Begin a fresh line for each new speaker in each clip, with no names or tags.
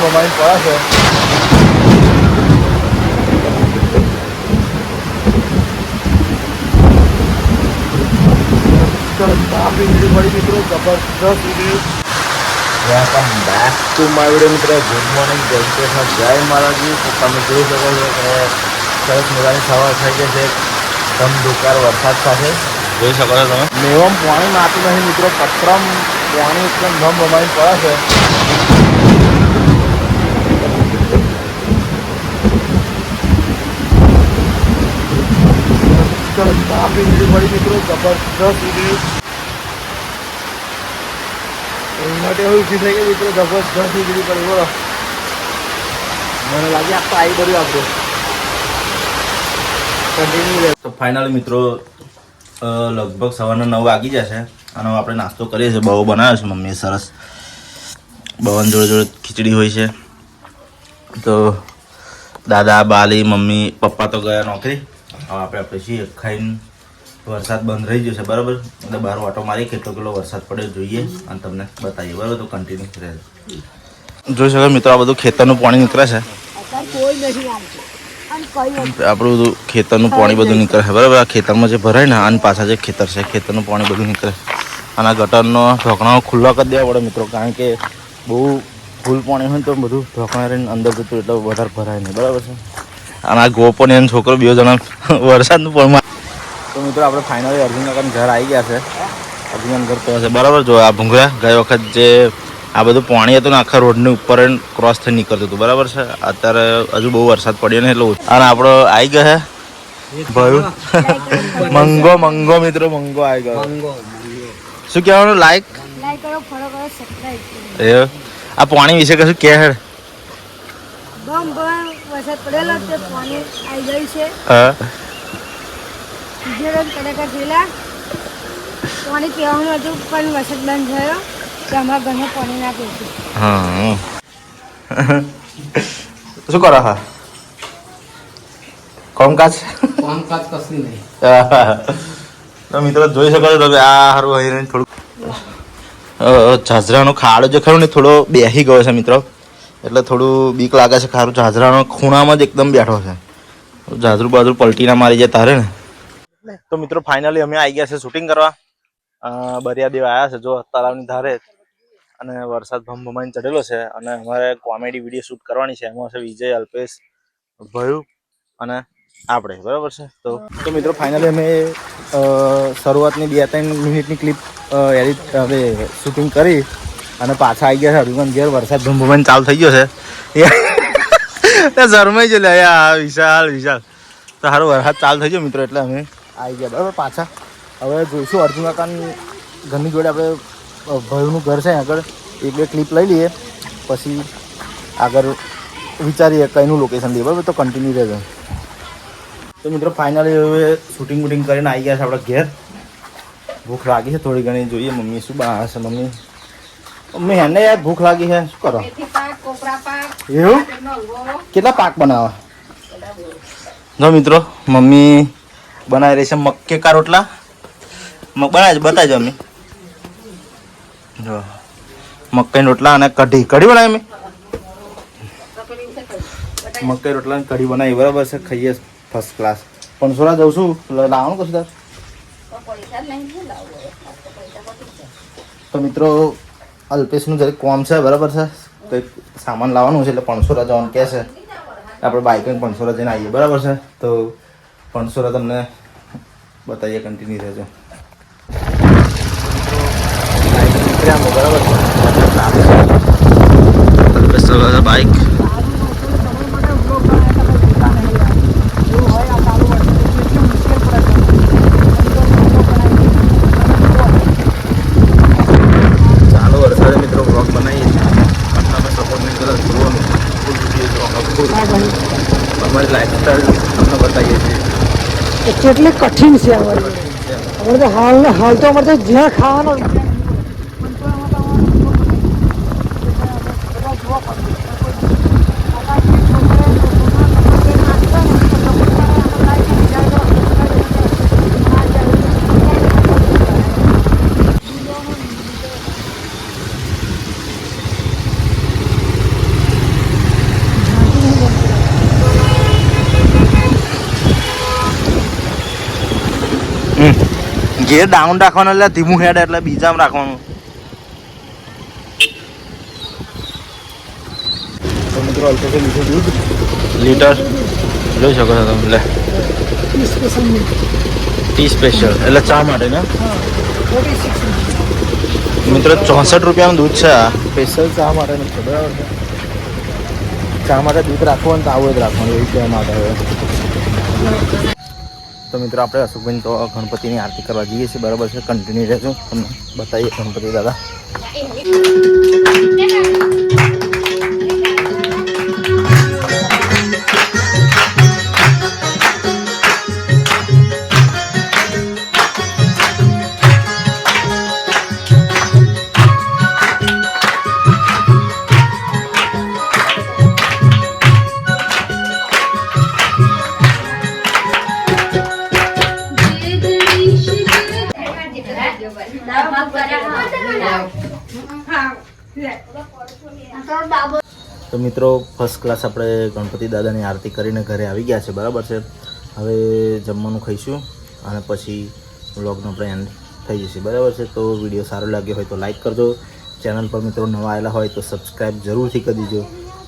Mobile પડે છે. વીજળી પડી મિત્રો, જબરદસ્ત વીજળી. Welcome back to my video મિત્રો. ગુડ મોર્નિંગ, જય શ્રી કૃષ્ણ, જય માતાજી. તમે જોઈ શકો છો કે સરસ મજાની સવાર થઈ ગઈ છે ધમધોકાર વરસાદ સાથે. જોઈ શકો છો તમે. મેવમ પાણી નાતું નહીં મિત્રો, પત્રમ પાણી એકદમ ધમધમાઈને પડે છે. વીજળી પડી મિત્રો, જબરદસ્ત વીજળી. માટે એવું ઊભી થઈ ગઈ મિત્રો, જબરદસ્ત વીજળી પડી. બોલો, મને લાગે આ તો આવી બધું આપણું કન્ટિન્યુ. તો ફાઇનલી મિત્રો લગભગ સવારના 9 વાગી જશે અને આપણે નાસ્તો કરીએ છીએ. બહુ બનાવ્યો છે મમ્મીએ સરસ. બવન જોડે જોડે ખીચડી હોય છે. તો દાદા, બાલી, મમ્મી, પપ્પા તો ગયા નોકરી. હવે આપણે છીએ ખાઈને. વરસાદ બંધ રહી ગયો છે બરાબર, એટલે બહાર ઓટો મારી કેટલો વરસાદ પડ્યો જોઈએ અને તમને બતાવીએ બરાબર. તો કન્ટિન્યુ રહે. જોઈ શકો મિત્રો, આ બધું ખેતરનું પાણી નીકળે છે. આપણું બધું ખેતરનું પાણી બધું નીકળે છે બરાબર. આ ખેતરમાં જે ભરાય ને આની પાછા જે ખેતર છે, ખેતરનું પાણી બધું નીકળે. અને આ ગટરનો ઢોકણાઓ ખુલ્લા કરી દેવા પડે મિત્રો, કારણ કે બહુ ફૂલ પાણી હોય ને તો બધું ઢોકણા રહીને અંદર જતું એટલે વધારે ભરાય નહીં બરાબર છે. અને આ ગોપન એનો છોકરો 2 જણા વરસાદનું પણ. તો મિત્રો આપણે ફાઇનલી અર્જુન કાકાનું ઘર આવી ગયા છે. અર્જુન ઘર તો છે બરાબર. જો આ ભૂંગળા ગઈ વખત જે આ બધું પાણી હતું ને આખા રોડની ઉપર ક્રોસ થઈ નીકળતું હતું બરાબર છે. અત્યારે હજુ બહુ વરસાદ પડ્યો ને એટલે. અને આપણો આવી ગયો છે ભાઈ મંગો મિત્રો, મંગો આવી ગયો. શું કહેવાનું? લાઈક કરો, ફોલો કરો, સબસ્ક્રાઇબ કરો. આ પાણી વિશે કશું કહે?
વરસાદ પડેલો તે પાણી આવી ગયું છે. પાણી પીવાનું હતું પણ વરસાદ બંધ થયો તો અમારા ઘરમાં પાણી ના પીશું.
હા શું કરો? હા કોમકાજ કશું નહીં. તો મિત્રો જોઈ શકો છો તમે, આ સારું અહીં થોડુંક ઝાઝરાનો ખાડો જે ખરો ને થોડો બેસી ગયો છે મિત્રો, એટલે થોડું બીક લાગે છે. ખારું ઝાઝરાનો ખૂણામાં જ એકદમ બેઠો છે. ઝાઝરું બાજરું પલટી ના મારી જાય તારે ને. તો મિત્રો ફાઇનલી અમે આવી ગયા છે શૂટિંગ કરવા. બરિયાદેવ આવ્યા છે જો તળાવની ધારે, અને વરસાદ ભમભમાઈને ચડેલો છે. અને અમારે કોમેડી વિડીયો શૂટ કરવાની છે. એમાં છે વિજય, અલ્પેશ, ભયુ અને આપણે બરાબર છે. તો મિત્રો ફાઇનલી અમે શરૂઆતની 2-3 મિનિટની ક્લિપ એડિટ હવે શૂટિંગ કરી અને પાછા આવી ગયા છે હરિગન ઘેર. વરસાદ ભમભમાઈને ચાલુ થઈ ગયો છે. શરમાઈ છે લે વિશાલ. તો સારું વરસાદ ચાલુ થઈ ગયો મિત્રો, એટલે અમે આવી ગયા બરાબર પાછા. હવે જોઈશું અર્જુન કાકાની ઘરની જોડે આપણે ભયુનું ઘર છે આગળ 1-2 ક્લિપ લઈ લઈએ, પછી આગળ વિચારીએ કઈનું લોકેશન લઈએ બરાબર. તો કન્ટિન્યુ રહેજો. તો મિત્રો ફાઇનલી હવે શૂટિંગ વૂટિંગ કરીને આવી ગયા છે આપણે ઘેર. ભૂખ લાગી છે થોડી ઘણી, જોઈએ મમ્મી શું બનાવે છે. મમ્મી હેને યાર ભૂખ લાગી છે, શું કરો? એવું કેટલા પાક બનાવે? જો મિત્રો મમ્મી બનાવી રહી છે મક્કે રોટલા. બતાવજો મમ્મી. જો મકાઈ રોટલા અને કઢી બનાવી મેં. મકાઈ રોટલા અને કઢી બનાવી બરાબર છે. ખાઈએ ફર્સ્ટ ક્લાસ. પણસોરા જઉં છું, લાવવાનું કશું તાર? તો મિત્રો અલ્પેશનું જરીક કોમ છે બરાબર છે, કંઈક સામાન લાવવાનું છે એટલે પણસોરા જવાનું કહે છે. આપણે બાઇકને પણસોરા જઈને આવીએ બરાબર છે. તો પણસોરા તમને બતાવીએ, કન્ટિન્યુ રહેજો. બરાબર છે બાઇક. ચાલો વરસાદે મિત્રો બ્લોગ બનાવીએ છીએ. તમે સપોર્ટ નહીં કરો જોવાનું અમારી લાઈફસ્ટાઈલ તમને બતાવીએ છીએ.
કેટલી કઠિન છે અમારે તો હાલ તો અમારે જ્યાં ખાવાનું
ગેર ડાઉન રાખવાનું એટલે ધીમું હેડ એટલે બીજામાં રાખવાનું. તો મિત્રો અલ્પે લીધું દૂધ લીટર જોઈ શકો છો તમે. લે ટી સ્પેશિયલ એટલે ચા માટે ને મિત્રો 64 રૂપિયાનું દૂધ છે આ સ્પેશિયલ ચા માટે નથી બરાબર છે. ચા માટે દૂધ રાખવાનું તો આવું જ રાખવાનું એવું કહેવા માટે હવે. તો મિત્રો આપણે અશોકભાઈ તો ગણપતિની આરતી કરવા જઈએ છીએ બરાબર છે. કન્ટિન્યુ રહેજો તમને બતાવીએ ગણપતિ દાદા. તો મિત્રો ફર્સ્ટ ક્લાસ આપણે ગણપતિ દાદાની આરતી કરીને ઘરે આવી ગયા છે બરાબર છે. હવે જમવાનું ખાઈશું અને પછી વ્લોગનો આપણે એન્ડ થઈ જશે બરાબર છે. તો વિડીયો સારો લાગ્યો હોય તો લાઈક કરજો. ચેનલ પર મિત્રો નવા આવેલા હોય તો સબસ્ક્રાઈબ જરૂરથી કરી દેજો,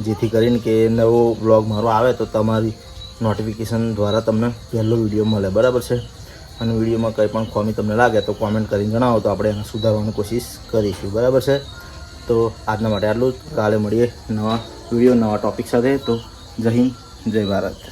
જેથી કરીને કે નવો વ્લોગ મારો આવે તો તમારી નોટિફિકેશન દ્વારા તમને પહેલો વિડીયો મળે બરાબર છે. અને વિડીયોમાં કંઈ પણ ખામી તમને લાગે તો કોમેન્ટ કરીને જણાવો તો આપણે એને સુધારવાની કોશિશ કરીશું બરાબર છે. તો આજના માટે આટલું જ. કાલે મળીએ નવા વિડીયો નવા ટૉપિક સાથે. તો જય હિન્દ જય ભારત.